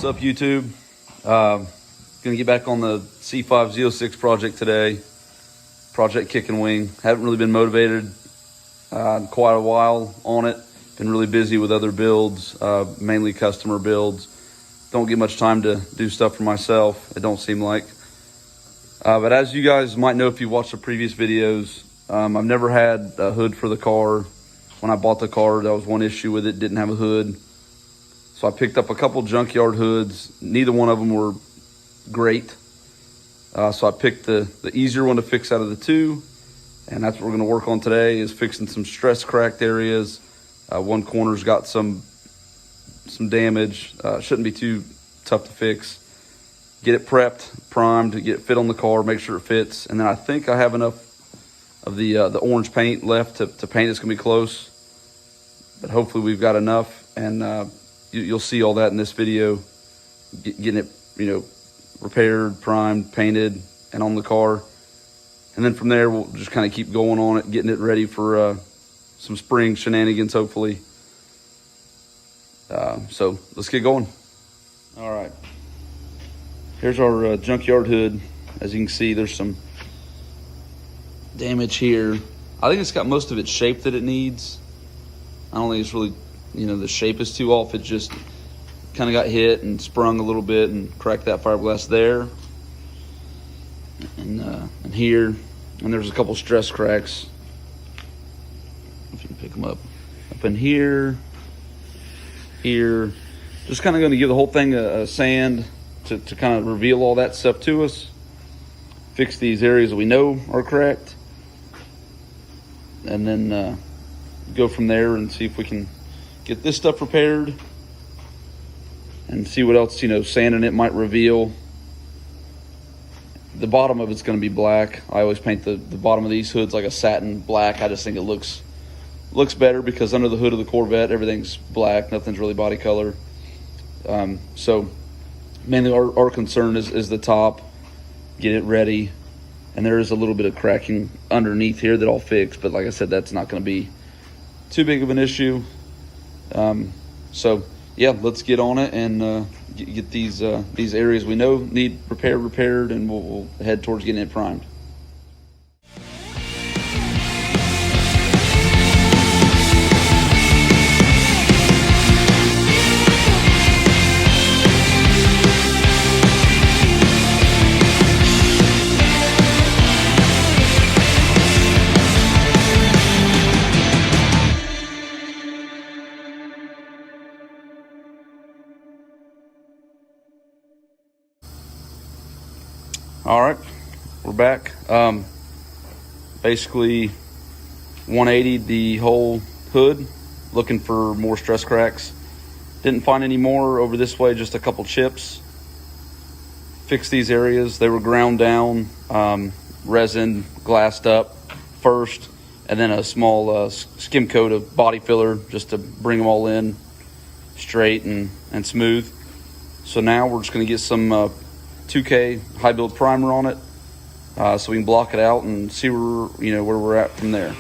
up, YouTube? Gonna get back on the C5 Z06 project today. Project Kickin Wing. Haven't really been motivated in quite a while on it. Been really busy with other builds, mainly customer builds. Don't get much time to do stuff for myself, it don't seem like. But as you guys might know if you watched the previous videos, I've never had a hood for the car. When I bought the car, that was one issue with it, didn't have a hood. So I picked up a couple junkyard hoods. Neither one of them were great. So I picked the easier one to fix out of the two. And that's what we're gonna work on today, is fixing some stress cracked areas. One corner's got some damage. Shouldn't be too tough to fix. Get it prepped, primed, to get it fit on the car, make sure it fits. And then I think I have enough of the orange paint left to paint. It's gonna be close, but hopefully we've got enough. And you'll see all that in this video, getting it, repaired, primed, painted, and on the car. And then from there, we'll just kind of keep going on it, getting it ready for some spring shenanigans, hopefully. So let's get going. All right. Here's our junkyard hood. As you can see, there's some damage here. I think it's got most of its shape that it needs. I don't think it's really, the shape is too off. It just kind of got hit and sprung a little bit and cracked that fiberglass there. And here. And there's a couple stress cracks. If you can pick them up in here. Just kind of going to give the whole thing a sand to kind of reveal all that stuff to us. Fix these areas that we know are cracked. And then go from there and see if we can get this stuff repaired. And see what else, sanding it might reveal. The bottom of it's going to be black. I always paint the bottom of these hoods like a satin black. I just think it looks better because under the hood of the Corvette, everything's black. Nothing's really body color. So mainly our concern is the top. Get it ready. And there is a little bit of cracking underneath here that I'll fix. But like I said, that's not going to be too big of an issue. So yeah, let's get on it and get these areas we know need repaired, and we'll head towards getting it primed. All right, we're back. Basically 180'd the whole hood, looking for more stress cracks. Didn't find any more over this way, just a couple chips. Fixed these areas. They were ground down, resin, glassed up first, and then a small skim coat of body filler just to bring them all in straight and smooth. So now we're just gonna get some 2K high build primer on it, so we can block it out and see where we're at from there.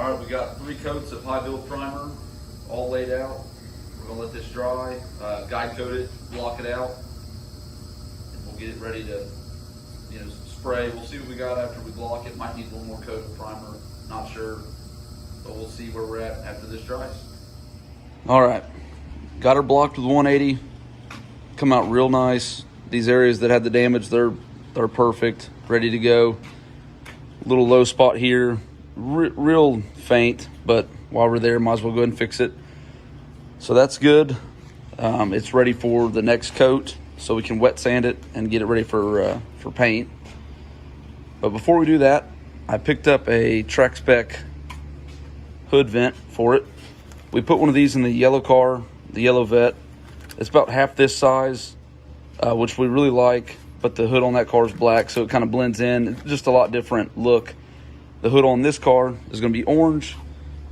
All right, we got 3 coats of high build primer all laid out. We're gonna let this dry, guide coat it, block it out, and we'll get it ready to, spray. We'll see what we got after we block it. Might need a little more coat of primer, not sure, but we'll see where we're at after this dries. All right, got her blocked with 180. Come out real nice. These areas that had the damage, they're perfect, ready to go. Little low spot here, real faint, but while we're there, might as well go ahead and fix it. So that's good. It's ready for the next coat, so we can wet sand it and get it ready for paint. But before we do that, I picked up a TRACKSPEC hood vent for it. We put one of these in the yellow car, the yellow Vet. It's about half this size, which we really like, but the hood on that car is black, so it kind of blends in. It's just a lot different look. The hood on this car is going to be orange,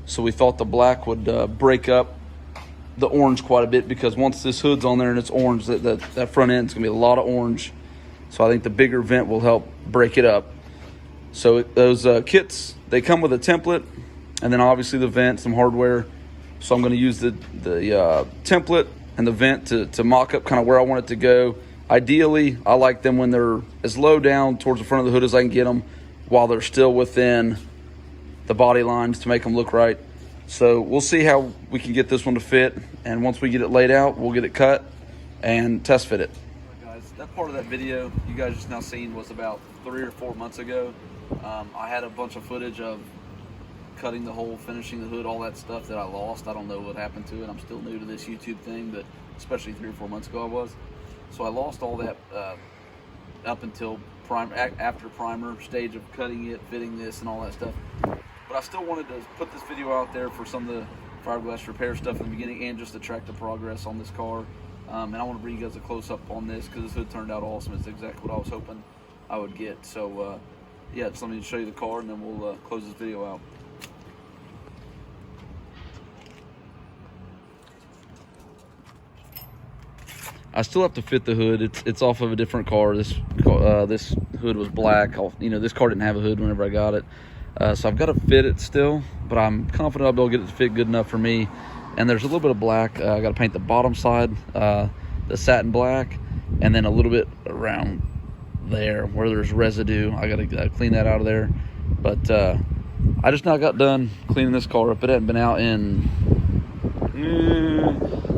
so we thought the black would break up the orange quite a bit, because once this hood's on there and it's orange, that front end is going to be a lot of orange. So I think the bigger vent will help break it up. So those kits, they come with a template, and then obviously the vent, some hardware. So I'm going to use the template and the vent to mock up kind of where I want it to go. Ideally, I like them when they're as low down towards the front of the hood as I can get them, while they're still within the body lines to make them look right. So we'll see how we can get this one to fit, and once we get it laid out, we'll get it cut and test fit it. All right, guys, that part of that video you guys just now seen was about 3 or 4 months ago. I had a bunch of footage of cutting the hole, finishing the hood, all that stuff that I lost. I don't know what happened to it. I'm still new to this YouTube thing, but especially 3 or 4 months ago I was. So I lost all that up until after primer stage of cutting it, fitting this, and all that stuff. But I still wanted to put this video out there for some of the fiberglass repair stuff in the beginning, and just to track the progress on this car. And I want to bring you guys a close-up on this, because this hood turned out awesome. It's exactly what I was hoping I would get. So yeah, just let me show you the car, and then we'll close this video out. I still have to fit the hood. It's off of a different car. This hood was black. This car didn't have a hood whenever I got it. So I've got to fit it still, but I'm confident I'll be able to get it to fit good enough for me. And there's a little bit of black. I got to paint the bottom side, the satin black, and then a little bit around there where there's residue. I got to clean that out of there. But I just now got done cleaning this car up. It hadn't been out in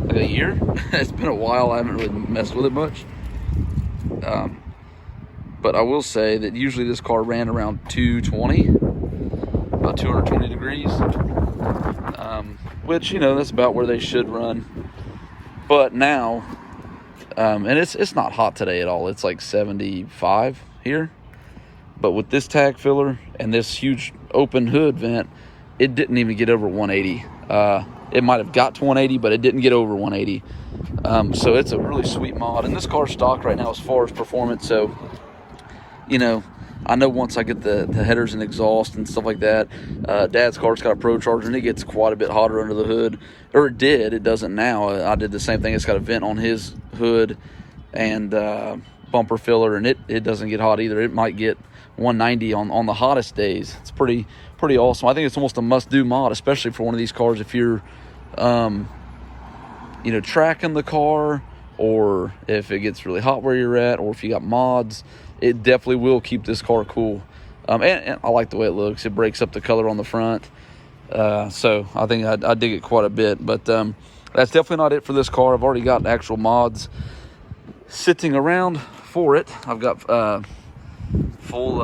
like a year. It's been a while. I haven't really messed with it much. But I will say that usually this car ran around 220, about 220 degrees, which, that's about where they should run. But now, and it's not hot today at all. It's like 75 here. But with this tag filler and this huge open hood vent, it didn't even get over 180. It might have got to 180, but it didn't get over 180. So it's a really sweet mod. And this car's stock right now as far as performance. So, I know once I get the headers and exhaust and stuff like that, Dad's car's got a Pro Charger, and it gets quite a bit hotter under the hood. Or it did. It doesn't now. I did the same thing. It's got a vent on his hood and bumper filler, and it doesn't get hot either. It might get 190 on the hottest days. It's pretty awesome. I think it's almost a must-do mod, especially for one of these cars if you're tracking the car, or if it gets really hot where you're at, or if you got mods. It definitely will keep this car cool. And I like the way it looks. It breaks up the color on the front. So I think I dig it quite a bit. But that's definitely not it for this car. I've already got actual mods sitting around for it. I've got full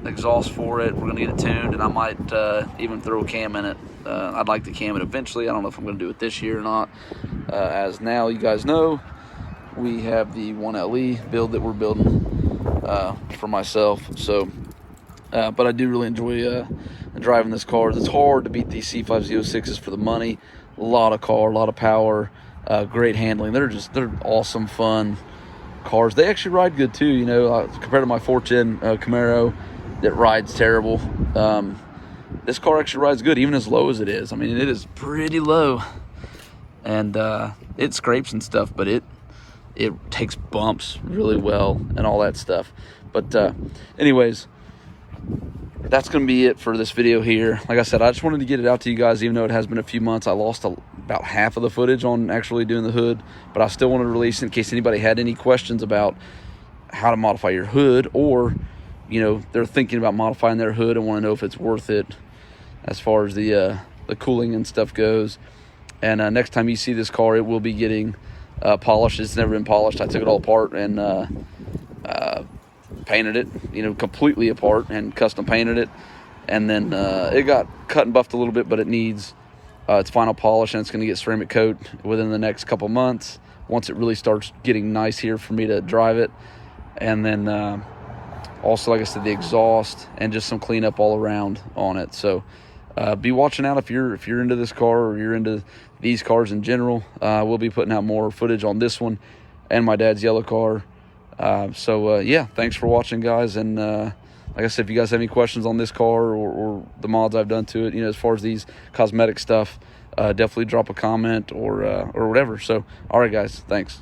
exhaust for it. We're going to get it tuned, and I might even throw a cam in it. I'd like to cam it eventually. I don't know if I'm going to do it this year or not. As now you guys know, we have the 1LE build that we're building for myself. So, but I do really enjoy driving this car. It's hard to beat these C5 Z06s for the money. A lot of car, a lot of power, great handling. They're awesome, fun cars. They actually ride good too, compared to my 410 Camaro that rides terrible. This car actually rides good, even as low as it is. I mean, it is pretty low, and it scrapes and stuff, but it takes bumps really well and all that stuff. But anyways, that's going to be it for this video here. Like I said, I just wanted to get it out to you guys, even though it has been a few months. I lost about half of the footage on actually doing the hood, but I still wanted to release it in case anybody had any questions about how to modify your hood, or, you know, they're thinking about modifying their hood and want to know if it's worth it as far as the cooling and stuff goes. And next time you see this car, it will be getting polished. It's never been polished. I took it all apart and painted it, you know, completely apart, and custom painted it. And then it got cut and buffed a little bit, but it needs its final polish, and it's going to get ceramic coat within the next couple months once it really starts getting nice here for me to drive it. And then also, like I said, the exhaust and just some cleanup all around on it. So be watching out if you're into this car, or you're into these cars in general. We'll be putting out more footage on this one and my dad's yellow car. Yeah, thanks for watching, guys. And like I said, if you guys have any questions on this car or the mods I've done to it, you know, as far as these cosmetic stuff, definitely drop a comment or whatever. So, all right, guys, thanks.